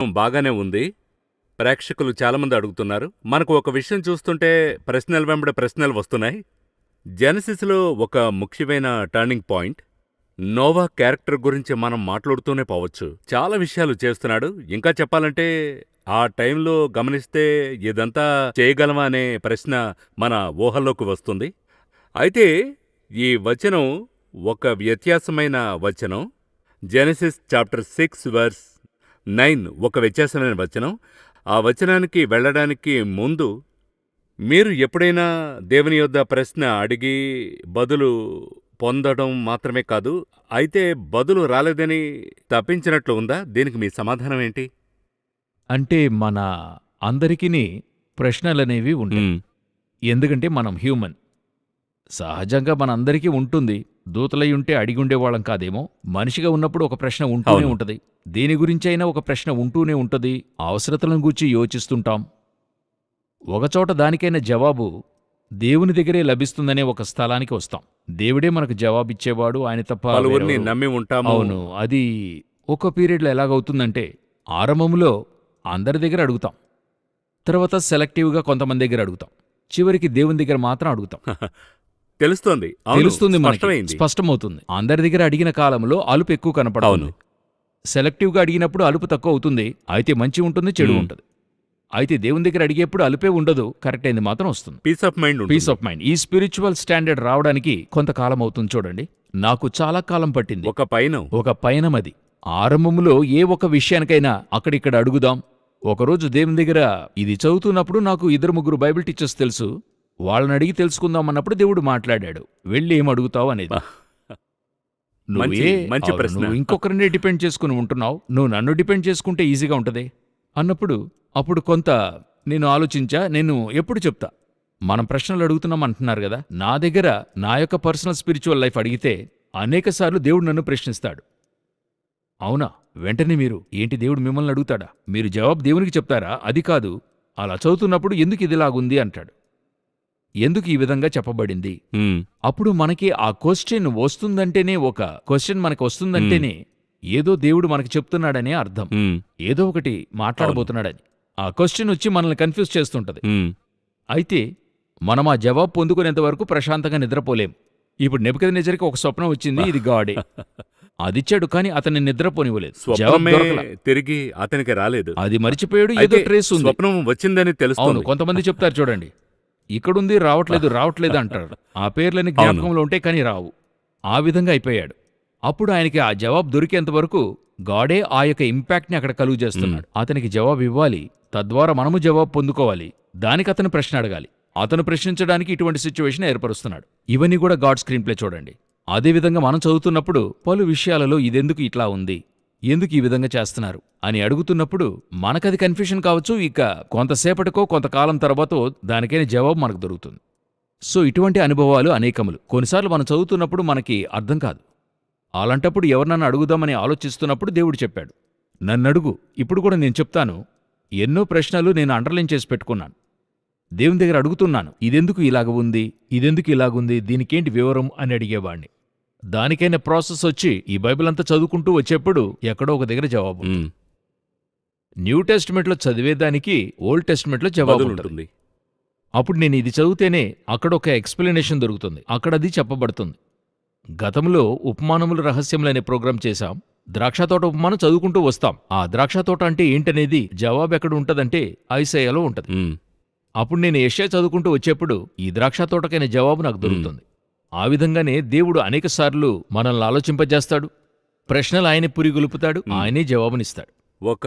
బాగానే ఉంది. ప్రేక్షకులు చాలామంది అడుగుతున్నారు. మనకు ఒక విషయం చూస్తుంటే ప్రశ్నల వెంబడి ప్రశ్నలు వస్తున్నాయి. జెనసిస్‌లో ఒక ముఖ్యమైన టర్నింగ్ పాయింట్. నోవా క్యారెక్టర్ గురించి మనం మాట్లాడుతూనే పోవచ్చు. చాలా విషయాలు చేస్తున్నాడు. ఇంకా చెప్పాలంటే ఆ టైంలో గమనిస్తే ఇదంతా చేయగలమా అనే ప్రశ్న మన ఊహల్లోకి వస్తుంది. అయితే ఈ వచనం ఒక వ్యత్యాసమైన వచనం. జెనసిస్ చాప్టర్ 6 వర్స్ 9 ఒక వ్యత్యాసమైన వచనం. ఆ వచనానికి వెళ్ళడానికి ముందు మీరు ఎప్పుడైనా దేవుని యొద్ద ప్రశ్న అడిగి బదులు పొందడం మాత్రమే కాదు, అయితే బదులు రాలేదని తప్పించినట్లు ఉందా? దీనికి మీ సమాధానం ఏంటి? అంటే మన అందరికిని ప్రశ్నలనేవి ఉంటాయి. హ్మ్. ఎందుకంటే మనం హ్యూమన్. సహజంగా మనందరికీ ఉంటుంది. దూతలై ఉంటే అడిగుండేవాళ్ళం కాదేమో. మనిషిగా ఉన్నప్పుడు ఒక ప్రశ్న ఉంటూనే అవును. ఉంటది. దేని గురించైనా ఒక ప్రశ్న ఉంటూనే ఉంటది. అవసరతలను గూర్చి యోచిస్తుంటాం. ఒకచోట దానికైనా జవాబు దేవుని దగ్గరే లభిస్తుందనే ఒక స్థలానికి వస్తాం. దేవుడే మనకు జవాబిచ్చేవాడు, ఆయన తప్ప పలువురిని వేరెవరు. నమ్మి ఉంటాము. అవును. అది ఒక పీరియడ్‌లో ఎలాగవుతుందంటే, ఆరంభంలో అందరి దగ్గర అడుగుతాం. తర్వాత సెలెక్టివ్‌గా కొంతమంది దగ్గర అడుగుతాం. చివరికి దేవుని దగ్గర మాత్రం అడుగుతాం. తెలుస్తోంది. అవును. తెలుస్తుంది మనకి. స్పష్టమైంది. స్పష్టమవుతుంది. అందరి దగ్గర అడిగిన కాలంలో అలుపు ఎక్కువ కనపడుతుంది. అవును. సెలెక్టివ్‌గా అడిగినప్పుడు అలుపు తక్కువ అవుతుంది. అయితే మంచి ఉంటుంది, చెడు ఉంటది. అయితే దేవుని దగ్గర అడిగేప్పుడు అలుపే ఉండదు. కరెక్ట్ అయింది మాత్రం వస్తుంది. పీస్ ఆఫ్ మైండ్ పీస్ ఉంటుంది. Of mind. ఈ స్పిరిచువల్ స్టాండర్డ్ రావడానికి కొంతకాలం అవుతుంది చూడండి. నాకు చాలా కాలం పట్టింది. ఒక పైన ఒక పయనమది. ఆరంభంలో ఏ ఒక విషయానికైనా అక్కడిక్కడ అడుగుదాం. ఒకరోజు దేవుని దగ్గర ఇది చదువుతున్నప్పుడు నాకు 2-3 బైబిల్ టీచర్స్ తెలుసు. వాళ్ళని అడిగి తెలుసుకుందాం అన్నప్పుడు దేవుడు మాట్లాడాడు. వెళ్ళి ఏం అడుగుతావు అనేది. మంచి ప్రశ్న. నువ్వు ఇంకొకరినే డిపెండ్ చేసుకుని ఉంటున్నావు. నువ్వు నన్ను డిపెండ్ చేసుకుంటే ఈజీగా ఉంటది అన్నప్పుడు అప్పుడు కొంత నేను ఆలోచించా. నేను ఎప్పుడు చెప్తా, మనం ప్రశ్నలు అడుగుతున్నాం అంటున్నారు కదా, నా దగ్గర నా యొక్క పర్సనల్ స్పిరిచువల్ లైఫ్ అడిగితే అనేకసార్లు దేవుడు నన్ను ప్రశ్నిస్తాడు. అవునా? వెంటనే మీరు ఏంటి దేవుడు మిమ్మల్ని అడుగుతాడా? మీరు జవాబు దేవునికి చెప్తారా? అది కాదు. అలా చదువుతున్నప్పుడు ఎందుకు ఇదిలాగుంది అంటాడు. ఎందుకు ఈ విధంగా చెప్పబడింది? అప్పుడు మనకి ఆ క్వశ్చన్ వస్తుందంటేనే, ఒక క్వశ్చన్ మనకు వస్తుందంటేనే ఏదో దేవుడు మనకి చెప్తున్నాడనే అర్థం. ఏదో ఒకటి మాట్లాడబోతున్నాడని. ఆ క్వశ్చన్ వచ్చి మనల్ని కన్ఫ్యూజ్ చేస్తుంటది. అయితే మనం ఆ జవాబు పొందుకునేంత వరకు ప్రశాంతంగా నిద్రపోలేం. ఇప్పుడు నెబుకద్నెజరుకి ఒక స్వప్నం వచ్చింది, ఇది గాడే అదిచ్చాడు, కానీ అతన్ని నిద్రపోనివ్వలేదు. జవాబు స్వప్నమే దొరకలా. తిరిగి అతనికి రాలేదు. అది మర్చిపోయాడు. ఏదో అయితే ట్రేస్ ఉంది. స్వప్నం వచ్చిందని అవును, తెలుస్తోంది. కొంతమంది చెప్తారు చూడండి, ఇక్కడుంది రావట్లేదు అంటారు. ఆ పేర్లని జ్ఞాపకంలో ఉంటే కానీ రావు. ఆ విధంగా అయిపోయాడు. అప్పుడు ఆయనకి ఆ జవాబు దొరికేంత వరకు గాడే ఆ యొక్క ఇంపాక్ట్ని అక్కడ కలుగు చేస్తున్నాడు. అతనికి జవాబు ఇవ్వాలి, తద్వారా మనము జవాబు పొందుకోవాలి. దానికి అతను ప్రశ్న అడగాలి. అతను ప్రశ్నించడానికి ఇటువంటి సిచ్యువేషన్ ఏర్పరుస్తున్నాడు. ఇవన్నీ కూడా గాడ్ స్క్రీన్ ప్లే చూడండి. అదేవిధంగా మనం చదువుతున్నప్పుడు పలు విషయాలలో ఇదెందుకు ఇట్లా ఉంది, ఎందుకు ఈ విధంగా చేస్తున్నారు అని అడుగుతున్నప్పుడు మనకది కన్ఫ్యూషన్ కావచ్చు. ఇక కొంతసేపటికో కొంతకాలం తర్వాతో దానికైనా జవాబు మనకు దొరుకుతుంది. సో ఇటువంటి అనుభవాలు అనేకములు. కొన్నిసార్లు మనం చదువుతున్నప్పుడు మనకి అర్థం కాదు. అలాంటప్పుడు ఎవరినన్నా అడుగుదామని ఆలోచిస్తున్నప్పుడు దేవుడు చెప్పాడు, నన్నడుగు. ఇప్పుడు కూడా నేను చెప్తాను. ఎన్నో ప్రశ్నలు నేను అండర్లైన్ చేసి పెట్టుకున్నాను. దేవుని దగ్గర అడుగుతున్నాను, ఇదెందుకు ఇలాగ ఉంది, ఇదెందుకు ఇలాగుంది, దీనికేంటి వివరం అని అడిగేవాణ్ణి. దానికైనా ప్రాసెస్ వచ్చి ఈ బైబిల్ అంతా చదువుకుంటూ వచ్చేప్పుడు ఎక్కడో ఒక దగ్గర జవాబు ఉంటుంది. న్యూ టెస్టిమెంట్లో చదివేదానికి ఓల్డ్ టెస్టిమెంట్లో జవాబు ఉంటుంది. అప్పుడు నేను ఇది చదివితేనే అక్కడ ఒక ఎక్స్ప్లెనేషన్ దొరుకుతుంది. అక్కడ అది చెప్పబడుతుంది. గతంలో ఉపమానముల రహస్యములనే ప్రోగ్రాం చేశాం. ద్రాక్షతోట ఉపమానం చదువుకుంటూ వస్తాం. ఆ ద్రాక్షతోట అంటే ఏంటనేది జవాబు ఎక్కడ ఉంటదంటే ఐసయాలో ఉంటది. అప్పుడు నేను యెషయా చదువుకుంటూ వచ్చేప్పుడు ఈ ద్రాక్షతోటకైన జవాబు నాకు దొరుకుతుంది. ఆ విధంగానే దేవుడు అనేకసార్లు మనల్ని ఆలోచింపజేస్తాడు. ప్రశ్నలు ఆయనే పురిగొలుపుతాడు, ఆయనే జవాబునిస్తాడు. ఒక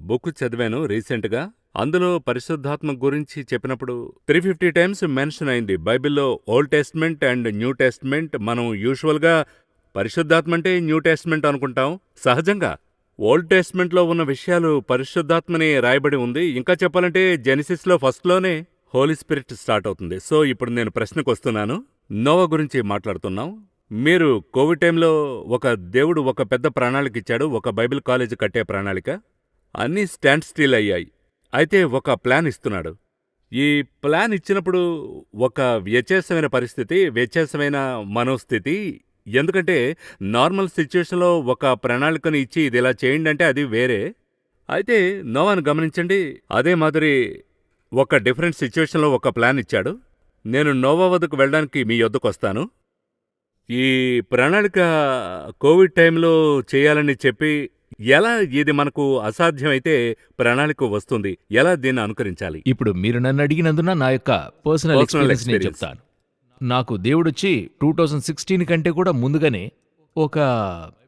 బుక్ చదివాను రీసెంట్గా. అందులో పరిశుద్ధాత్మ గురించి చెప్పినప్పుడు 350 టైమ్స్ మెన్షన్ అయింది. బైబిల్లో old testament and new testament. మనం యూజువల్గా పరిశుద్ధాత్మ అంటే న్యూ టెస్ట్మెంట్ అనుకుంటాం. సహజంగా ఓల్డ్ టెస్ట్మెంట్లో ఉన్న విషయాలు పరిశుద్ధాత్మని రాయబడి ఉంది. ఇంకా చెప్పాలంటే జెనిసిస్లో ఫస్ట్లోనే హోలీ స్పిరిట్ స్టార్ట్ అవుతుంది. సో ఇప్పుడు నేను ప్రశ్నకు వస్తున్నాను. నోవా గురించి మాట్లాడుతున్నాం. మీరు కోవిడ్ టైంలో దేవుడు ఒక పెద్ద ప్రణాళిక ఇచ్చాడు. ఒక బైబిల్ కాలేజ్ కట్టే ప్రణాళిక. అన్నీ స్టాండ్ స్టిల్ అయ్యాయి. అయితే ఒక ప్లాన్ ఇస్తున్నాడు. ఈ ప్లాన్ ఇచ్చినప్పుడు ఒక వ్యత్యాసమైన పరిస్థితి, వ్యత్యాసమైన మనోస్థితి. ఎందుకంటే నార్మల్ సిచ్యువేషన్లో ఒక ప్రణాళికను ఇచ్చి ఇది ఇలా చేయండి అంటే అది వేరే. అయితే నోవాను గమనించండి, అదే మాదిరి ఒక డిఫరెంట్ సిచ్యువేషన్‌లో ఒక ప్లాన్ ఇచ్చాడు. నేను నోవా వద్దకు వెళ్ళడానికి మీ యొద్దకొస్తాను. ఈ ప్రణాళిక కోవిడ్ టైంలో చేయాలని చెప్పి, ఎలా ఇది మనకు అసాధ్యమైతే ప్రణాళిక వస్తుంది? ఎలా దీన్ని అనుకరించాలి? ఇప్పుడు మీరు నన్ను అడిగినందున నా యొక్క పర్సనల్ Personal ఎక్స్పీరియన్స్ నేను experience. చెప్తాను. నాకు దేవుడొచ్చి 2016 కంటే కూడా ముందుగానే ఒక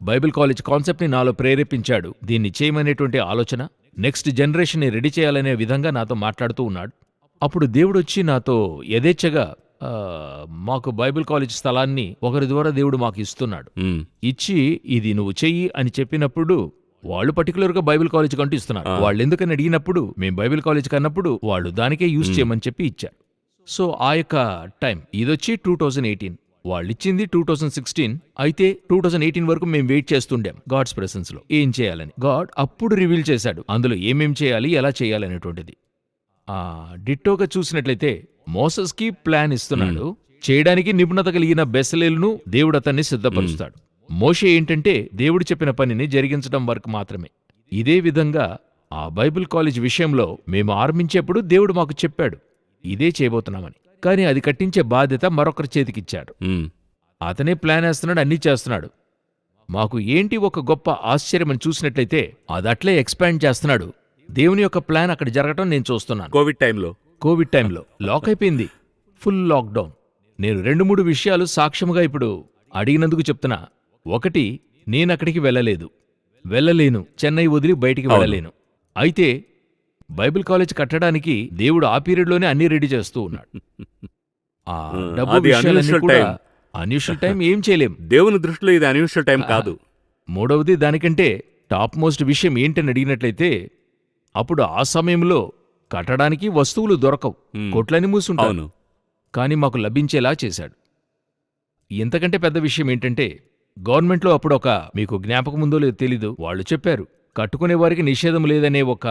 బైబిల్ కాలేజ్ కాన్సెప్ట్ని నాలో ప్రేరేపించాడు. దీన్ని చేయమనేటువంటి ఆలోచన, నెక్స్ట్ జనరేషన్ని రెడీ చేయాలనే విధంగా నాతో మాట్లాడుతూ ఉన్నాడు. అప్పుడు దేవుడొచ్చి నాతో యథేచ్ఛగా మాకు బైబిల్ కాలేజ్ స్థలాన్ని ఒకరి ద్వారా దేవుడు మాకు ఇస్తున్నాడు. హ్మ్. ఇచ్చి ఇది నువ్వు చెయ్యి అని చెప్పినప్పుడు వాళ్ళు పర్టికులర్గా బైబిల్ కాలేజ్ కంటూ ఇస్తున్నారు. వాళ్ళు ఎందుకని అడిగినప్పుడు మేము బైబిల్ కాలేజ్ కన్నప్పుడు వాళ్ళు దానికే యూజ్ చేయమని చెప్పి ఇచ్చారు. సో ఆ యొక్క టైం ఇదొచ్చి 2018, వాళ్ళిచ్చింది 2016. అయితే 2018 వరకు మేము వెయిట్ చేస్తుండాం గాడ్స్ ప్రెసెన్స్ లో ఏం చేయాలని. గాడ్ అప్పుడు రివీల్ చేశాడు అందులో ఏమేం చేయాలి, ఎలా చేయాలి అనేటువంటిది. డిట్టోగా చూసినట్లయితే మోసెస్కి ప్లాన్ ఇస్తున్నాడు. చేయడానికి నిపుణత కలిగిన బెసలేలును దేవుడు అతన్ని సిద్ధపరుస్తాడు. మోషే ఏంటంటే దేవుడు చెప్పిన పనిని జరిగించడం వరకు మాత్రమే. ఇదే విధంగా ఆ బైబిల్ కాలేజ్ విషయంలో మేము ఆరంభించేప్పుడు దేవుడు మాకు చెప్పాడు ఇదే చేయబోతున్నామని. కానీ అది కట్టించే బాధ్యత మరొకరి చేతికిచ్చాడు. హ్మ్. అతనే ప్లాన్ వేస్తున్నాడు, అన్నీ చేస్తున్నాడు. మాకు ఏంటి ఒక గొప్ప ఆశ్చర్యం అని చూసినట్లయితే అది అట్లే ఎక్స్పాండ్ చేస్తున్నాడు. దేవుని యొక్క ప్లాన్ అక్కడ జరగటం నేను చూస్తున్నాను. కోవిడ్ టైంలో. కోవిడ్ టైంలో లాక్ అయిపోయింది, ఫుల్ లాక్డౌన్. నేను 2-3 విషయాలు సాక్ష్యముగా ఇప్పుడు అడిగినందుకు చెప్తున్నా. ఒకటి, నేనక్కడికి వెళ్ళలేను, చెన్నై వదిలి బయటికి వెళ్ళలేను. అయితే బైబిల్ కాలేజ్ కట్టడానికి దేవుడు ఆ పీరియడ్లోనే అన్ని రెడీ చేస్తూ ఉన్నాడు. ఆ డబ్బు అది విషయాలన్నీ unusual కూడా time. అన్యూషువల్ టైం, ఏం చేయలేం. దేవుని దృష్టిలో ఇది అన్యూషువల్ టైం కాదు. మూడవది, దానికంటే టాప్ మోస్ట్ విషయం ఏంటని అడిగినట్లయితే అప్పుడు ఆ సమయంలో కట్టడానికి వస్తువులు దొరకవు, కొట్లని మూసుంటావు. అవును. కానీ మాకు లభించేలా చేశాడు. ఇంతకంటే పెద్ద విషయం ఏంటంటే గవర్నమెంట్లో అప్పుడు మీకు జ్ఞాపకం ఉందో లేదో తెలీదు, వాళ్ళు చెప్పారు కట్టుకునే వారికి నిషేధం లేదనే ఒక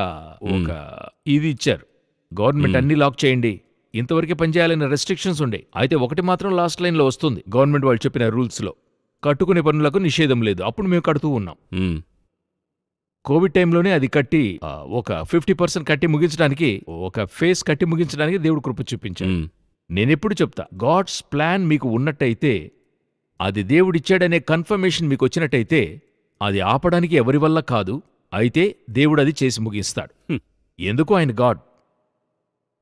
ఇది ఇచ్చారు. గవర్నమెంట్ అన్ని లాక్ చేయండి, ఇంతవరకే పనిచేయాలనే రెస్ట్రిక్షన్స్ ఉండే. అయితే ఒకటి మాత్రం లాస్ట్ లైన్లో వస్తుంది, గవర్నమెంట్ వాళ్ళు చెప్పిన రూల్స్లో కట్టుకునే పనులకు నిషేధం లేదు. అప్పుడు మేము కడుతూ ఉన్నాం. హ్మ్. కోవిడ్ టైంలోనే అది కట్టి ఒక 50% కట్టి ముగించడానికి, ఒక ఫేస్ కట్టి ముగించడానికి దేవుడు కృప చూపించాడు. హ్మ్. నేనెప్పుడు చెప్తా, గాడ్స్ ప్లాన్ మీకు ఉన్నట్టయితే, అది దేవుడిచ్చాడనే కన్ఫర్మేషన్ మీకు వచ్చినట్టయితే, అది ఆపడానికి ఎవరి వల్ల కాదు. అయితే దేవుడు అది చేసి ముగిస్తాడు. ఎందుకు? ఆయన గాడ్.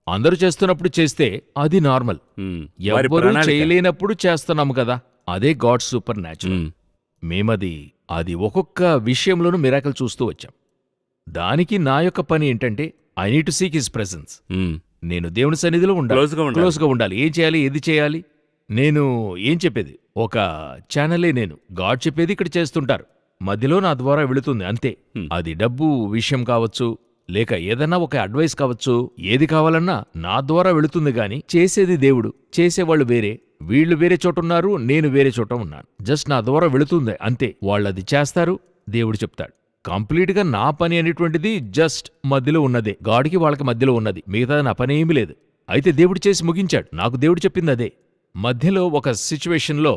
అందరూ చేస్తున్నప్పుడు చేస్తే అది నార్మల్. హ్మ్. వారి ఎవరూ ప్రణాళిక. చేయలేనప్పుడు చేస్తున్నాము కదా, అదే గాడ్ సూపర్ న్యాచురల్. హ్మ్. అది ఒక్కొక్క విషయంలోనూ మిరాకిల్ చూస్తూ వచ్చాం. దానికి నా యొక్క పని ఏంటంటే, I need to seek his presence. హ్మ్. నేను దేవుని సన్నిధిలో Close-గా ఉండాలి. క్లోజ్గా ఉండాలి. ఏం చేయాలి, ఏది చేయాలి, నేను ఏం చెప్పేది ఒక ఛానలే. నేను గాడ్ చెప్పేది ఇక్కడ చేస్తుంటారు, మధ్యలో నా ద్వారా వెళుతుంది అంతే. అది డబ్బు విషయం కావచ్చు, లేక ఏదన్నా ఒక అడ్వైస్ కావచ్చు, ఏది కావాలన్నా నా ద్వారా వెళుతుంది గాని చేసేది దేవుడు. చేసేవాళ్ళు వేరే, వీళ్ళు వేరే చోట ఉన్నారు, నేను వేరే చోట ఉన్నాను. జస్ట్ నా ద్వారా వెళుతుంది అంతే. వాళ్ళది చేస్తారు, దేవుడు చెప్తాడు. కంప్లీట్గా నా పని అనేటువంటిది జస్ట్ మధ్యలో ఉన్నదే, గాడికి వాళ్ళకి మధ్యలో ఉన్నది. మిగతా నా పని ఏమీ లేదు. అయితే దేవుడు చేసి ముగించాడు. నాకు దేవుడు చెప్పింది అదే. మధ్యలో ఒక సిచ్యువేషన్లో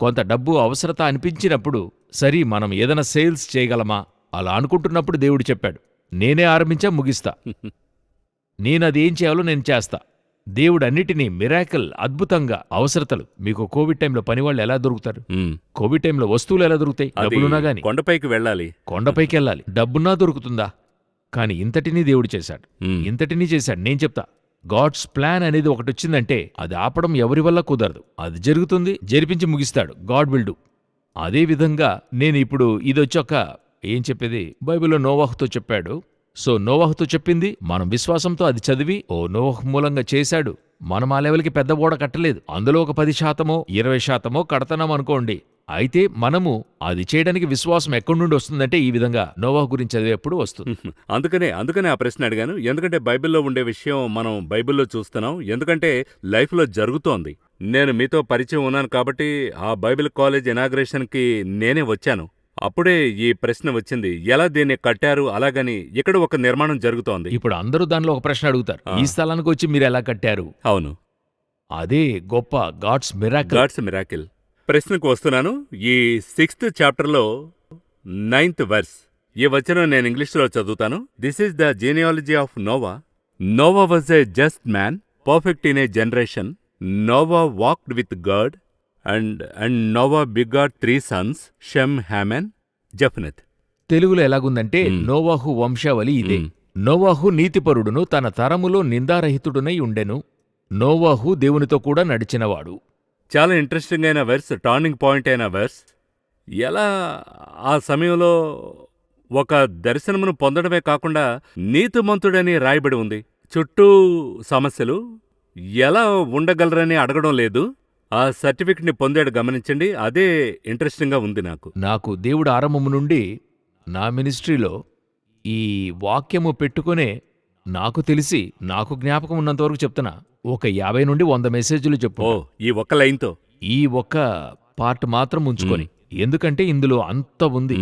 కొంత డబ్బు అవసరత అనిపించినప్పుడు, సరి మనం ఏదైనా సేల్స్ చేయగలమా అలా అనుకుంటున్నప్పుడు దేవుడు చెప్పాడు, నేనే ఆరంభించా, ముగిస్తా. నేనది ఏం చేయాలో నేను చేస్తా. దేవుడు అన్నిటినీ మిరాకిల్, అద్భుతంగా. అవసరతలు మీకు కోవిడ్ టైంలో పనివాళ్ళు ఎలా దొరుకుతారు? హ్మ్. కోవిడ్ టైంలో వస్తువులు ఎలా దొరుకుతాయి? అది డబ్బులున్నా గాని కొండపైకి వెళ్ళాలి. కొండపైకి వెళ్ళాలి, డబ్బున్నా దొరుకుతుందా? కానీ ఇంతటినీ దేవుడు చేశాడు. హ్మ్. ఇంతటినీ చేశాడు. నేను చెప్తా, గాడ్స్ ప్లాన్ అనేది ఒకటి వచ్చిందంటే అది ఆపడం ఎవరి వల్ల కుదరదు. అది జరుగుతుంది, జరిపించి ముగిస్తాడు. God will do. అదే విధంగా నేను ఇప్పుడు ఇదొచ్చాక ఏం చెప్పేది, బైబిల్లో నోవాహుతో చెప్పాడు. సో నోవాహుతో చెప్పింది మనం విశ్వాసంతో అది చదివి, నోవాహు మూలంగా చేశాడు. మనం ఆ లెవెల్కి పెద్ద ఓడ కట్టలేదు, అందులో ఒక 10% 20% కడతన్నాం అనుకోండి. అయితే మనము అది చేయడానికి విశ్వాసం ఎక్కడి నుండి వస్తుందంటే ఈ విధంగా నోవాహు గురించి చదివేప్పుడు వస్తుంది. అందుకనే ఆ ప్రశ్న అడిగాను. ఎందుకంటే బైబిల్లో ఉండే విషయం మనం బైబిల్లో చూస్తున్నాం. ఎందుకంటే లైఫ్లో జరుగుతోంది. నేను మీతో పరిచయం ఉన్నాను కాబట్టి ఆ బైబిల్ కాలేజ్ ఇనాగ్రేషన్కి నేనే వచ్చాను. అప్పుడే ఈ ప్రశ్న వచ్చింది, ఎలా దీన్ని కట్టారు? అలాగని ఇక్కడ ఒక నిర్మాణం జరుగుతోంది. ఇప్పుడు అందరూ దానిలో ఒక ప్రశ్న అడుగుతారు, ఈ స్థలానికి వచ్చి మీరు ఎలా కట్టారు? అవును, అదే గొప్ప గాడ్స్ మిరాకిల్. God's miracle. ప్రశ్నకు వస్తున్నాను. ఈ 6th చాప్టర్లో 9th వర్స్ ఈ వచనం నేను ఇంగ్లీష్లో చదువుతాను. This is the genealogy of Noah. Noah was a just man, perfect in a generation. Noah walked with God and Noah begot 3 sons, Shem, Ham and, Japheth. తెలుగులో ఎలాగుందంటే నోవాహు వంశావళి ఇదే. నోవాహు నీతిపరుడును, తన తరములో నిందారహితుడునై ఉండెను. నోవాహు దేవునితో కూడా నడిచినవాడు. చాలా ఇంట్రెస్టింగ్ అయిన వెర్స్, టర్నింగ్ పాయింట్ అయిన వెర్స్. ఎలా ఆ సమయంలో ఒక దర్శనమును పొందడమే కాకుండా నీతిమంతుడని రాయబడి ఉంది. చుట్టూ సమస్యలు, ఎలా ఉండగలరని అడగడం లేదు. ఆ సర్టిఫికెట్ని పొందాడు, గమనించండి. అదే ఇంట్రెస్టింగ్గా ఉంది నాకు. నాకు దేవుడు ఆరంభము నుండి నా మినిస్ట్రీలో ఈ వాక్యము పెట్టుకునే, నాకు తెలిసి నాకు జ్ఞాపకం ఉన్నంతవరకు చెప్తున్నా, ఒక 50 నుండి 100 మెసేజ్లు చెప్పు. ఓ, ఈ ఒక్క లైన్తో ఈ ఒక్క పార్ట్ మాత్రం ఉంచుకొని. ఎందుకంటే ఇందులో అంత ఉంది,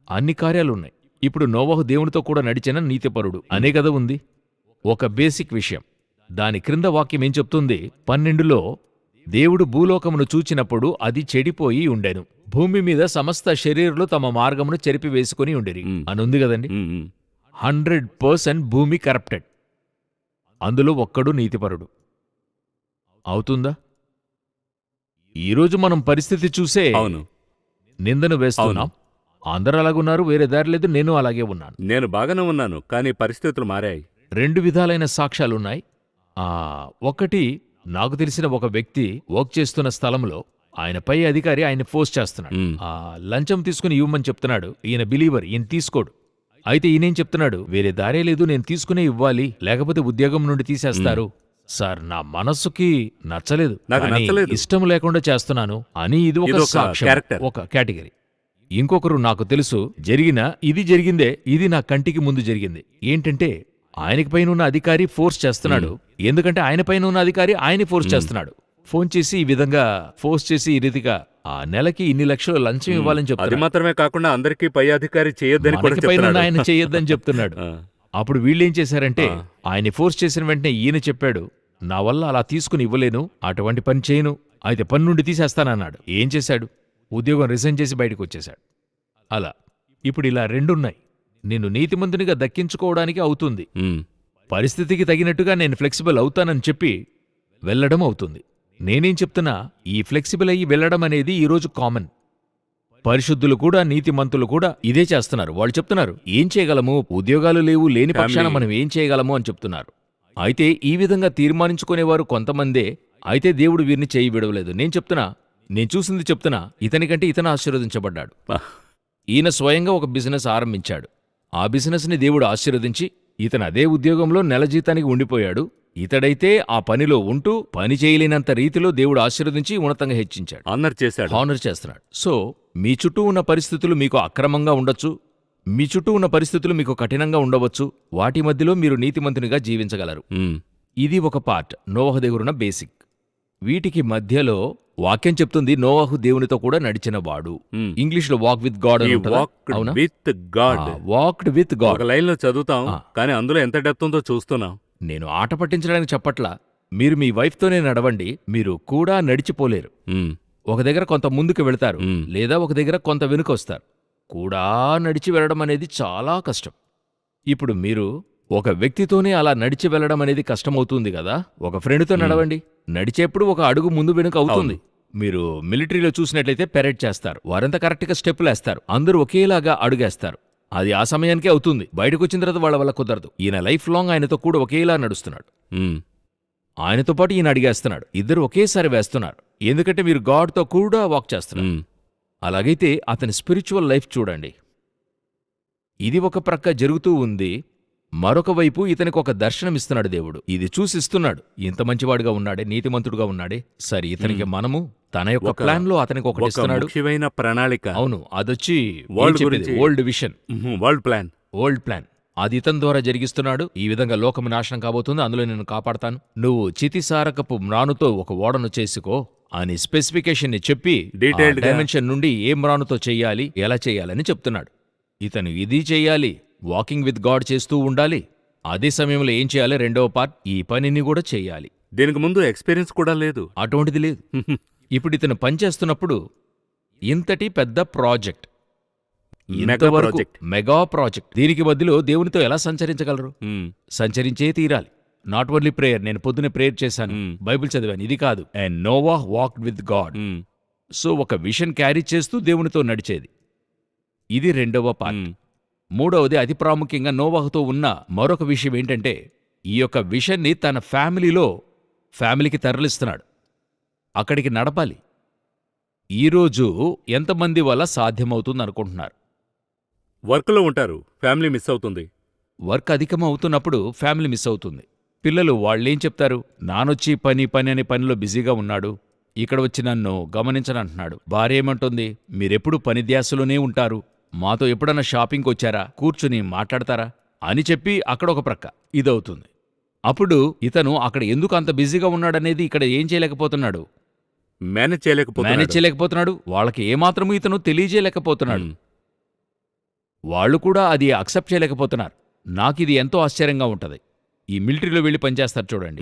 అన్ని కార్యాలున్నాయి. ఇప్పుడు నోవహు దేవునితో కూడా నడిచిన నీతిపరుడు అనే కదా ఉంది. ఒక బేసిక్ విషయం. దాని క్రింద వాక్యం ఏం చెప్తుంది? 12లో దేవుడు భూలోకమును చూచినప్పుడు అది చెడిపోయి ఉండెను, భూమి మీద సమస్త శరీరులు తమ మార్గమును చెరిపివేసుకుని ఉండేరి అనుంది కదండి. 100% భూమి కరప్టెడ్. అందులో ఒక్కడు నీతిపరుడు అవుతుందా? ఈరోజు మనం పరిస్థితి చూసే అవును, నిందను వేస్తున్నాం. అందరూ అలాగున్నారు, వేరే దారి లేదు. నేను అలాగే ఉన్నాను. నేను బాగానే ఉన్నాను, కానీ పరిస్థితులు మారాయి. 2 విధాలైన సాక్ష్యాలున్నాయి. ఒకటి, నాకు తెలిసిన ఒక వ్యక్తి వర్క్ చేస్తున్న స్థలంలో ఆయన పై అధికారి ఆయన ఫోర్స్ చేస్తున్నాడు. లంచం తీసుకుని ఇవ్వమని చెప్తున్నాడు. ఈయన బిలీవర్, ఈయన తీసుకోడు. అయితే ఈయనేం చెప్తున్నాడు? వేరే దారే లేదు, నేను తీసుకునే ఇవ్వాలి, లేకపోతే ఉద్యోగం నుండి తీసేస్తారు. సార్, నా మనస్సుకి నచ్చలేదు, ఇష్టం లేకుండా చేస్తున్నాను అని. ఇది ఒక సాక్ష్యం, ఒక కేటగిరీ. ఇంకొకరు, నాకు తెలుసు, ఇది జరిగిందే, ఇది నా కంటికి ముందు జరిగింది. ఏంటంటే ఆయనకి పైన ఉన్న అధికారి ఫోర్స్ చేస్తున్నాడు. ఎందుకంటే ఆయన పైన ఉన్న అధికారి ఆయన ఫోర్స్ చేస్తున్నాడు. ఫోన్ చేసి ఈ విధంగా ఫోర్స్ చేసి ఈ రీతిగా ఆ నెలకి ఇన్ని లక్షలు లంచం ఇవ్వాలని చెప్తాడు. అది మాత్రమే కాకుండా అందరికీ పై అధికారి చేయొద్దని కూడా చెప్తున్నాడు. ఆయన చేయొద్దని చెప్తున్నాడు. అప్పుడు వీళ్ళేం చేశారంటే ఆయన ఫోర్స్ చేసిన వెంటనే ఈయన చెప్పాడు, నా వల్ల అలా తీసుకుని ఇవ్వలేను, అటువంటి పని చేయను, అయితే పని నుండి తీసేస్తానన్నాడు. ఏం చేశాడు? ఉద్యోగం రిజైన్ చేసి బయటకు వచ్చేశాడు. అలా ఇప్పుడు ఇలా రెండున్నాయి. నిన్ను నీతిమంతునిగా దక్కించుకోవడానికి అవుతుంది, పరిస్థితికి తగినట్టుగా నేను ఫ్లెక్సిబుల్ అవుతానని చెప్పి వెళ్లడం అవుతుంది. నేనేం చెప్తున్నా, ఈ ఫ్లెక్సిబుల్ అయ్యి వెళ్లడం అనేది ఈరోజు కామన్. పరిశుద్ధులు కూడా, నీతిమంతులు కూడా ఇదే చేస్తున్నారు. వాళ్ళు చెప్తున్నారు, ఏం చేయగలము, ఉద్యోగాలు లేవు, లేని పక్షాన మనం ఏం చేయగలము అని చెప్తున్నారు. అయితే ఈ విధంగా తీర్మానించుకునేవారు కొంతమందే. అయితే దేవుడు వీరిని చేయి విడవలేదు. నేను చూసింది చెప్తున్నా, ఇతనికంటే ఇతను ఆశీర్వదించబడ్డాడు. ఈయన స్వయంగా ఒక బిజినెస్ ఆరంభించాడు. ఆ బిజినెస్ని దేవుడు ఆశీర్వదించి ఇతను అదే ఉద్యోగంలో నెల జీతానికి ఉండిపోయాడు. ఇతడైతే ఆ పనిలో ఉంటూ పని చేయలేనంత రీతిలో దేవుడు ఆశీర్వదించి ఉన్నతంగా హెచ్చించాడు, హానర్ చేస్తున్నాడు. సో మీ చుట్టూ ఉన్న పరిస్థితులు మీకు అక్రమంగా ఉండొచ్చు, మీ చుట్టూ ఉన్న పరిస్థితులు మీకు కఠినంగా ఉండవచ్చు. వాటి మధ్యలో మీరు నీతిమంతునిగా జీవించగలరు. ఇది ఒక పార్ట్, నోవహు దగ్గరున్న బేసిక్. వీటికి మధ్యలో వాక్యం చెప్తుంది, నోవహు దేవునితో కూడా నడిచిన వాడు. ఇంగ్లీష్ లో walk with God, walked with God line లో చదువుతాం, కానీ అందులో ఎంత డెప్త్ ఉందో చూస్తున్నాం. నేను ఆట పట్టించడానికి చెప్పట్లా. మీరు మీ వైఫ్ తోనే నడవండి, మీరు కూడా నడిచిపోలేరు. ఒక దగ్గర కొంత ముందుకు వెళతారు, లేదా ఒక దగ్గర కొంత వెనుకొస్తారు. కూడా నడిచి వెళ్ళడం అనేది చాలా కష్టం. ఇప్పుడు మీరు ఒక వ్యక్తితోనే అలా నడిచి వెళ్ళడం అనేది కష్టమవుతుంది కదా. ఒక ఫ్రెండ్తో నడవండి, నడిచేప్పుడు ఒక అడుగు ముందు వెనుక అవుతుంది. మీరు మిలిటరీలో చూసినట్లయితే పెరేడ్ చేస్తారు, వారంతా కరెక్ట్గా స్టెప్పులు వేస్తారు, అందరూ ఒకేలాగా అడుగేస్తారు. అది ఆ సమయానికే అవుతుంది. బయటకు వచ్చిన తర్వాత వాళ్ళ వల్ల కుదరదు. ఈయన లైఫ్ లాంగ్ ఆయనతో కూడా ఒకేలా నడుస్తున్నాడు. ఆయనతో పాటు ఈయన అడిగేస్తున్నాడు. ఇద్దరు ఒకేసారి వేస్తున్నారు, ఎందుకంటే మీరు గాడ్తో కూడా వాక్ చేస్తున్నారు. అలాగైతే అతని స్పిరిచువల్ లైఫ్ చూడండి. ఇది ఒక ప్రక్క జరుగుతూ ఉంది, మరొక వైపు ఇతనికి ఒక దర్శనమిస్తున్నాడు దేవుడు. ఇది చూసిస్తున్నాడు, ఇంత మంచివాడుగా ఉన్నాడే, నీతిమంతుడుగా ఉన్నాడే, సరే ఇతనికి మనము తన యొక్క ప్లాన్ లో అతనికి ఒకటి ఇస్తున్నాడు, ముఖ్యమైన ప్రణాళిక. అవును, అదొచ్చి ఓల్డ్ విషన్, ఓల్డ్ ప్లాన్. అది ఇతని ద్వారా జరిగిస్తున్నాడు. ఈ విధంగా లోకము నాశనం కాబోతుంది, అందులో నేను కాపాడతాను, నువ్వు చితిసారకపు మ్రానుతో ఒక ఓడను చేసుకో అని స్పెసిఫికేషన్ ని చెప్పి డైమెన్షన్ నుండి ఏ మ్రానుతో చెయ్యాలి, ఎలా చెయ్యాలని చెప్తున్నాడు. ఇతను ఇది చెయ్యాలి, వాకింగ్ విత్ గాడ్ చేస్తూ ఉండాలి. అదే సమయంలో ఏం చేయాలి, రెండవ పార్ట్, ఈ పనిని కూడా చెయ్యాలి. దీనికి ముందు ఎక్స్పీరియన్స్ కూడా లేదు, అటువంటిది లేదు. ఇప్పుడు ఇతను పనిచేస్తున్నప్పుడు ఇంతటి పెద్ద ప్రాజెక్ట్, ఇంతవరకు ప్రాజెక్ట్. Mega project. దీనికి బదులు దేవునితో ఎలా సంచరించగలరు? సంచరించే తీరాలి. నాట్ ఓన్లీ ప్రేయర్, నేను పొద్దునే ప్రేయర్ చేశాను, బైబిల్ చదివాను, ఇది కాదు. And Noah walked with God. So ఒక విషన్ క్యారీ చేస్తూ దేవునితో నడిచేది. ఇది రెండవ పార్ట్. మూడవది, అతి ప్రాముఖ్యంగా నోవాహుతో ఉన్న మరొక విషయం ఏంటంటే, ఈ యొక్క విషన్ని తన ఫ్యామిలీకి తరలిస్తున్నాడు, అక్కడికి నడపాలి. ఈరోజు ఎంతమంది వల్ల సాధ్యమవుతుంది అనుకుంటున్నారు? వర్క్లో ఉంటారు, ఫ్యామిలీ మిస్ అవుతుంది. వర్క్ అధికం అవుతున్నప్పుడు ఫ్యామిలీ మిస్ అవుతుంది. పిల్లలు వాళ్ళేం చెప్తారు? నానొచ్చి పని అనే పనిలో బిజీగా ఉన్నాడు, ఇక్కడ వచ్చి నన్ను గమనించనంటున్నాడు. భార్య ఏమంటుంది? మీరెప్పుడు పని ధ్యాసలోనే ఉంటారు, మాతో ఎప్పుడన్నా షాపింగ్కి వచ్చారా, కూర్చుని మాట్లాడతారా అని చెప్పి అక్కడ ఒక ప్రక్క ఇదవుతుంది. అప్పుడు ఇతను అక్కడ ఎందుకు అంత బిజీగా ఉన్నాడనేది ఇక్కడ ఏం చేయలేకపోతున్నాడు, మేనేజ్ చేయలేకపోతున్నాడు. వాళ్ళకి ఏమాత్రమూ ఇతను తెలియజేయలేకపోతున్నాడు. వాళ్ళు కూడా అది అక్సెప్ట్ చేయలేకపోతున్నారు. నాకిది ఎంతో ఆశ్చర్యంగా ఉంటది. ఈ మిలిటరీలో వెళ్ళి పనిచేస్తారు చూడండి,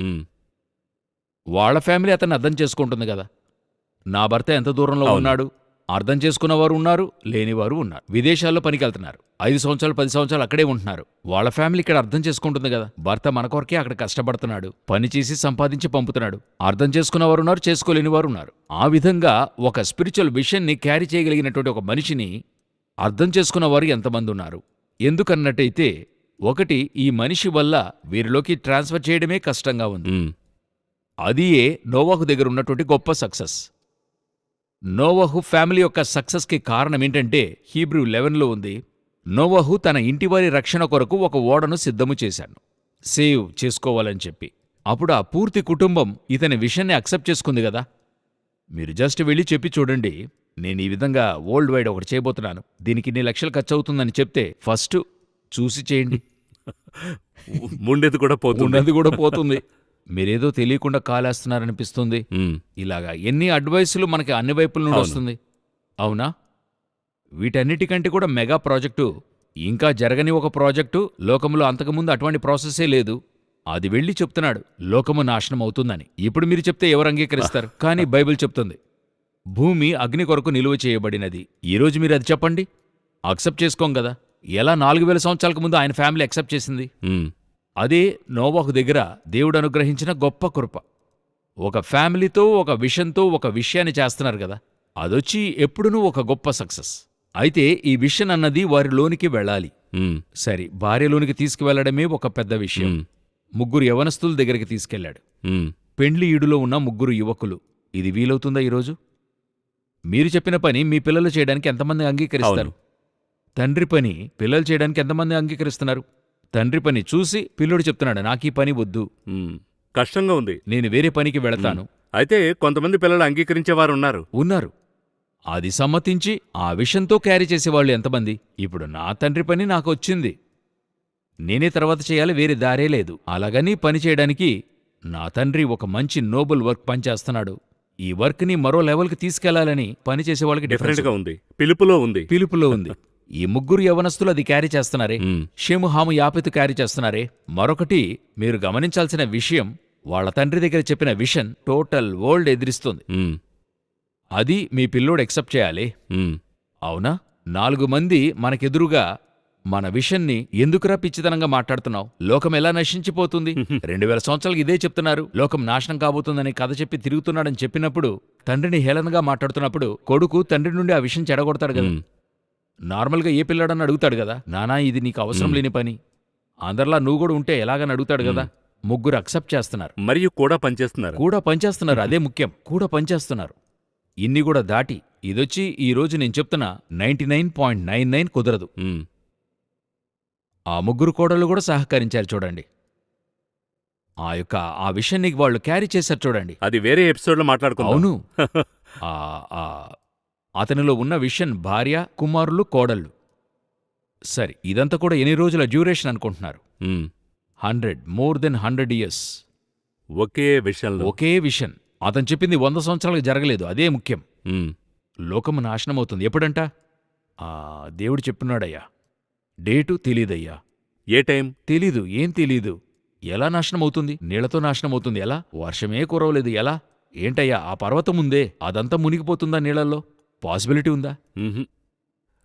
వాళ్ళ ఫ్యామిలీ అతన్ని అర్థం చేసుకుంటుంది కదా. నా భర్త ఎంత దూరంలో ఉన్నాడు, అర్థం చేసుకున్నవారు ఉన్నారు, లేనివారు ఉన్నారు. విదేశాల్లో పనికెళ్తున్నారు, 5 సంవత్సరాలు 10 సంవత్సరాలు అక్కడే ఉంటున్నారు. వాళ్ళ ఫ్యామిలీ ఇక్కడ అర్థం చేసుకుంటుంది కదా, భర్త మన కొరకే అక్కడ కష్టపడుతున్నాడు, పని చేసి సంపాదించి పంపుతున్నాడు. అర్థం చేసుకున్నవారు ఉన్నారు, చేసుకోలేనివారు ఉన్నారు. ఆ విధంగా ఒక స్పిరిచువల్ విషన్ని క్యారీ చేయగలిగినటువంటి ఒక మనిషిని అర్థం చేసుకున్నవారు ఎంతమంది ఉన్నారు? ఎందుకన్నట్టయితే, ఒకటి, ఈ మనిషి వల్ల వీరిలోకి ట్రాన్స్ఫర్ చేయడమే కష్టంగా ఉంది. అదియే నోవాహు దగ్గర ఉన్నటువంటి గొప్ప సక్సెస్. నోవహు ఫ్యామిలీ యొక్క సక్సెస్కి కారణం ఏంటంటే, హీబ్రూ 11లో ఉంది, నోవహు తన ఇంటివారి రక్షణ కొరకు ఒక ఓడను సిద్ధము చేశాను, సేవ్ చేసుకోవాలని చెప్పి. అప్పుడు ఆ పూర్తి కుటుంబం ఇతని విషయాన్ని అక్సెప్ట్ చేసుకుంది కదా. మీరు జస్ట్ వెళ్ళి చెప్పి చూడండి, నేను ఈ విధంగా వరల్డ్ వైడ్ ఒకటి చేయబోతున్నాను, దీనికి ఇన్ని లక్షలు ఖర్చు అవుతుందని చెప్తే ఫస్ట్ చూసి చేయండి, ఉండేది కూడా పోతుంది. మీరేదో తెలియకుండా కాలేస్తున్నారనిపిస్తుంది. ఇలాగా ఎన్ని అడ్వైసులు మనకి అన్ని వైపుల నుండి వస్తుంది, అవునా? వీటన్నిటికంటే కూడా మెగా ప్రాజెక్టు, ఇంకా జరగని ఒక ప్రాజెక్టు లోకంలో అంతకుముందు అటువంటి ప్రాసెసే లేదు. అది వెళ్ళి చెప్తున్నాడు లోకము నాశనం అవుతుందని. ఇప్పుడు మీరు చెప్తే ఎవరు అంగీకరిస్తారు? కానీ బైబిల్ చెప్తుంది భూమి అగ్ని కొరకు నిలువ చేయబడినది. ఈరోజు మీరు అది చెప్పండి, అక్సెప్ట్ చేసుకోం కదా. ఎలా 4000 సంవత్సరాలకు ముందు ఆయన ఫ్యామిలీ అక్సెప్ట్ చేసింది? అదే నోవాహు దగ్గర దేవుడు అనుగ్రహించిన గొప్ప కృప. ఒక ఫ్యామిలీతో, ఒక విషన్తో ఒక విషయాన్ని చేస్తున్నారు కదా, అదొచ్చి ఎప్పుడునూ ఒక గొప్ప సక్సెస్. అయితే ఈ విషన్ అన్నది వారిలోనికి వెళ్ళాలి. సరే, భార్యలోనికి తీసుకువెళ్లడమే ఒక పెద్ద విషయం. 3 యవనస్తుల దగ్గరికి తీసుకెళ్లాడు. పెండ్లి ఈడులో ఉన్న 3 యువకులు. ఇది వీలవుతుందా ఈరోజు? మీరు చెప్పిన పని మీ పిల్లలు చేయడానికి ఎంతమంది అంగీకరిస్తారు? తండ్రి పని పిల్లలు చేయడానికి ఎంతమంది అంగీకరిస్తున్నారు? తండ్రి పని చూసి పిల్లోడు చెప్తున్నాడు, నాకీ పని వద్దు, కష్టంగా ఉంది, నేను వేరే పనికి వెళతాను. అయితే కొంతమంది పిల్లలు అంగీకరించేవారు ఉన్నారు. అది సమ్మతించి ఆ విషయంతో క్యారీ చేసేవాళ్ళు ఎంతమంది? ఇప్పుడు నా తండ్రి పని నాకు వచ్చింది, నేనే తర్వాత చేయాలి, వేరే దారే లేదు. అలాగని పని చేయడానికి నా తండ్రి ఒక మంచి నోబుల్ వర్క్ పనిచేస్తున్నాడు, ఈ వర్క్ని మరో లెవెల్కి తీసుకెళ్లాలని పనిచేసేవాళ్ళకి డిఫరెంట్గా ఉంది, పిలుపులో ఉంది. ఈ 3 యవనస్తులు అది క్యారీ చేస్తున్నారే. షేము, హాము, యాపెతు క్యారీ చేస్తున్నారే. మరొకటి మీరు గమనించాల్సిన విషయం, వాళ్ళ తండ్రి దగ్గర చెప్పిన విషన్ టోటల్ వరల్డ్ ఎదిరిస్తుంది. అది మీ పిల్లోడు ఎక్సెప్ట్ చేయాలి, అవునా? 4 మంది మనకెదురుగా మన విషన్ని ఎందుకురా పిచ్చితనంగా మాట్లాడుతున్నావు, లోకం ఎలా నశించిపోతుంది, 2000 సంవత్సరాలకి ఇదే చెప్తున్నారు, లోకం నాశనం కాబోతుందని కథ చెప్పి తిరుగుతున్నాడని చెప్పినప్పుడు, తండ్రిని హేళనగా మాట్లాడుతున్నప్పుడు కొడుకు తండ్రి నుండి ఆ విషయం చెడగొడతాడు కదా. నార్మల్గా ఏ పిల్లాడని అడుగుతాడు కదా, నానా ఇది నీకు అవసరం లేని పని, అందరిలా నువ్వు కూడా ఉంటే ఎలాగని అడుగుతాడు కదా. 3 అక్సెప్ట్ చేస్తున్నారు, మరియు కూడా పనిచేస్తున్నారు. అదే ముఖ్యం, కూడా పనిచేస్తున్నారు. ఇన్ని కూడా దాటి ఇదొచ్చి ఈరోజు నేను చెప్తున్నా 99.99 కుదరదు. ఆ 3 కోడళ్ళు కూడా సహకరించారు చూడండి. ఆ విషయాన్ని వాళ్ళు క్యారీ చేశారు చూడండి. అది వేరే ఎపిసోడ్లో మాట్లాడుకున్నాం. అవును. అతనిలో ఉన్న విషన్ భార్య, కుమారులు, కోడళ్ళు. సరే, ఇదంతా కూడా ఎన్ని రోజుల డ్యూరేషన్ అనుకుంటున్నారు? 100, మోర్ దెన్ 100 years. ఒకే విషన్. అతను చెప్పింది 100 సంవత్సరాలకు జరగలేదు, అదే ముఖ్యం. లోకము నాశనమవుతుంది ఎప్పుడంట? దేవుడు చెప్పున్నాడయ్యా, డేటు తెలీదయ్యా. ఏ టైం తెలీదు, ఏం తెలీదు. ఎలా నాశనమవుతుంది? నీళ్లతో నాశనమవుతుంది ఎలా? వర్షమే కురవలేదు ఎలా? ఏంటయ్యా, ఆ పర్వతం ఉందే, అదంతా మునిగిపోతుందా నీళ్లలో? పాసిబిలిటీ ఉందా?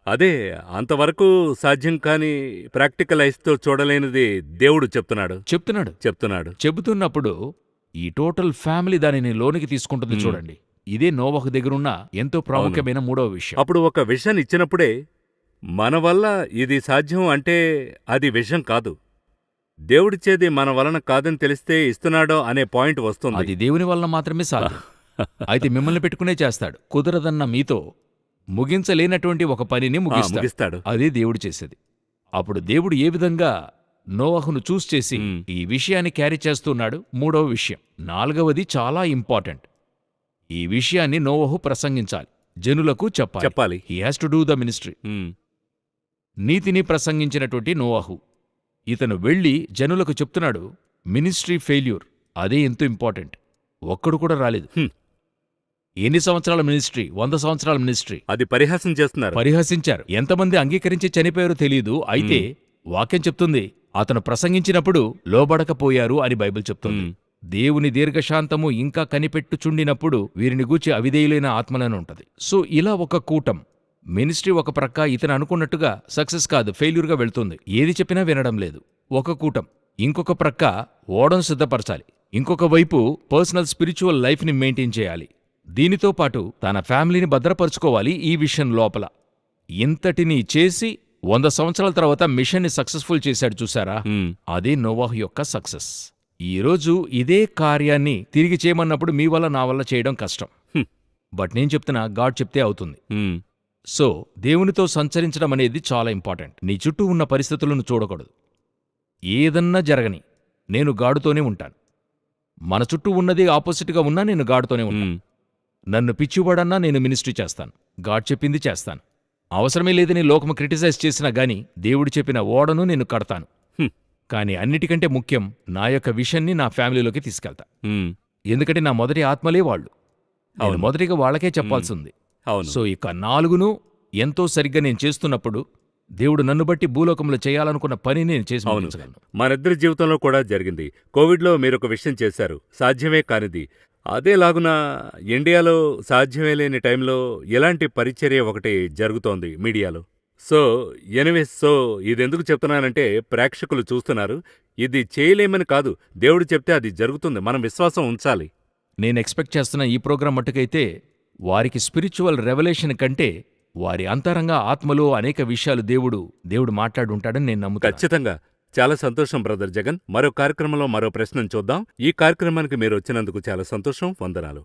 అదే అంతవరకు సాధ్యం కాని ప్రాక్టికల్ ఐస్‌తో చూడలేనిది దేవుడు చెప్తున్నాడు. చెప్తున్నాడు. చెబుతున్నప్పుడు ఈ టోటల్ ఫ్యామిలీ దానిని లోనికి తీసుకుంటుంది హ్మ్. చూడండి. ఇదే నోవహు దగ్గరున్న ఎంతో ప్రాముఖ్యమైన మూడవ విషయం. అప్పుడు ఒక విషన్ ఇచ్చినప్పుడే మన వల్ల ఇది సాధ్యం అంటే అది విషం కాదు. దేవుడిచ్చేది మన వలన కాదని తెలిస్తే ఇస్తున్నాడో అనే పాయింట్ వస్తుంది. అది దేవుని వలన మాత్రమే సాధ్యం. అయితే మిమ్మల్ని పెట్టుకునే చేస్తాడు. కుదరదన్న మీతో ముగించలేనటువంటి ఒక పనిని ముగిస్తాడు. అదే దేవుడు చేసేది. అప్పుడు దేవుడు ఏ విధంగా నోవహును చూస్ చేసి ఈ విషయాన్ని క్యారీ చేస్తున్నాడు. మూడవ విషయం. నాలుగవది చాలా ఇంపార్టెంట్. ఈ విషయాన్ని నోవహు ప్రసంగించాలి, జనులకు చెప్పాలి. He has to do the ministry. నీతిని ప్రసంగించినటువంటి నోవహు ఇతను వెళ్ళి జనులకు చెప్తున్నాడు, మినిస్ట్రీ ఫెయిల్యూర్. అదే ఎంతో ఇంపార్టెంట్. ఒక్కడు కూడా రాలేదు. ఎన్ని సంవత్సరాల మినిస్ట్రీ? 100 సంవత్సరాల మినిస్ట్రీ. అది పరిహాసం చేస్తున్నారు. పరిహసించారు. ఎంతమంది అంగీకరించి చనిపోయారో తెలియదు. అయితే వాక్యం చెప్తుంది, అతను ప్రసంగించినప్పుడు లోబడకపోయారు అని బైబిల్ చెప్తుంది. దేవుని దీర్ఘశాంతము ఇంకా కనిపెట్టుచుండినప్పుడు వీరిని గూర్చి అవిధేయులైన ఆత్మలను ఉంటది. సో ఇలా ఒక కూటం మినిస్ట్రీ ఒక ప్రక్క ఇతను అనుకున్నట్టుగా సక్సెస్ కాదు, ఫెయిల్యూర్గా వెళ్తుంది. ఏది చెప్పినా వినడం లేదు. ఒక కూటం. ఇంకొక ప్రక్క ఓడను సిద్ధపరచాలి. ఇంకొక వైపు పర్సనల్ స్పిరిచువల్ లైఫ్ని మెయింటైన్ చేయాలి. దీనితో పాటు తన ఫ్యామిలీని భద్రపరుచుకోవాలి. ఈ విషయం లోపల ఇంతటినీ చేసి 100 సంవత్సరాల తర్వాత మిషన్ని సక్సెస్ఫుల్ చేశాడు చూసారా? అదే నోవాహు యొక్క సక్సెస్. ఈరోజు ఇదే కార్యాన్ని తిరిగి చేయమన్నప్పుడు మీ వల్ల నా వల్ల చేయడం కష్టం. బట్ నేను చెప్తున్నా, గాడ్ చెప్తే అవుతుంది. సో దేవునితో సంచరించడం అనేది చాలా ఇంపార్టెంట్. నీ చుట్టూ ఉన్న పరిస్థితులను చూడకూడదు. ఏదన్నా జరగని నేను గాడుతోనే ఉంటాను. మన చుట్టూ ఉన్నది ఆపోజిట్గా ఉన్నా నేను గాడుతోనే ఉంటాను. నన్ను పిచ్చివాడన్నా నేను మినిస్ట్రీ చేస్తాను. గాడ్ చెప్పింది చేస్తాను. అవసరమే లేదని లోకము క్రిటిసైజ్ చేసినా గాని దేవుడు చెప్పిన ఓడను నేను కడతాను. కానీ అన్నిటికంటే ముఖ్యం, నా యొక్క విషన్ని నా ఫ్యామిలీలోకి తీసుకెళ్తా. ఎందుకంటే నా మొదటి ఆత్మలే వాళ్ళు. నేను మొదటిగా వాళ్ళకే చెప్పాల్సింది. సో ఇక 4ను ఎంతో సరిగ్గా నేను చేస్తున్నప్పుడు దేవుడు నన్ను బట్టి భూలోకంలో చేయాలనుకున్న పని నేను చేసి ముగించగలను. మనిద్దరి జీవితంలో కూడా జరిగింది. కోవిడ్లో మీరొక విషయం చేశారు, సాధ్యమే కానిది. అదేలాగున ఇండియాలో సాధ్యమే లేని టైంలో ఎలాంటి పరిచర్య ఒకటి జరుగుతోంది మీడియాలో. సో ఎనీవేస్, సో ఇదెందుకు చెప్తున్నానంటే ప్రేక్షకులు చూస్తున్నారు. ఇది చేయలేమని కాదు, దేవుడు చెప్తే అది జరుగుతుంది. మనం విశ్వాసం ఉంచాలి. నేను ఎక్స్పెక్ట్ చేస్తున్న ఈ ప్రోగ్రాం మట్టుకైతే వారికి స్పిరిచువల్ రెవల్యూషన్ కంటే వారి అంతరంగ ఆత్మలో అనేక విషయాలు దేవుడు మాట్లాడుంటాడని నేను నమ్ముతాను. ఖచ్చితంగా. చాలా సంతోషం బ్రదర్ జగన్. మరో కార్యక్రమంలో మరో ప్రశ్నను చూద్దాం. ఈ కార్యక్రమానికి మీరు వచ్చినందుకు చాలా సంతోషం. వందనాలు.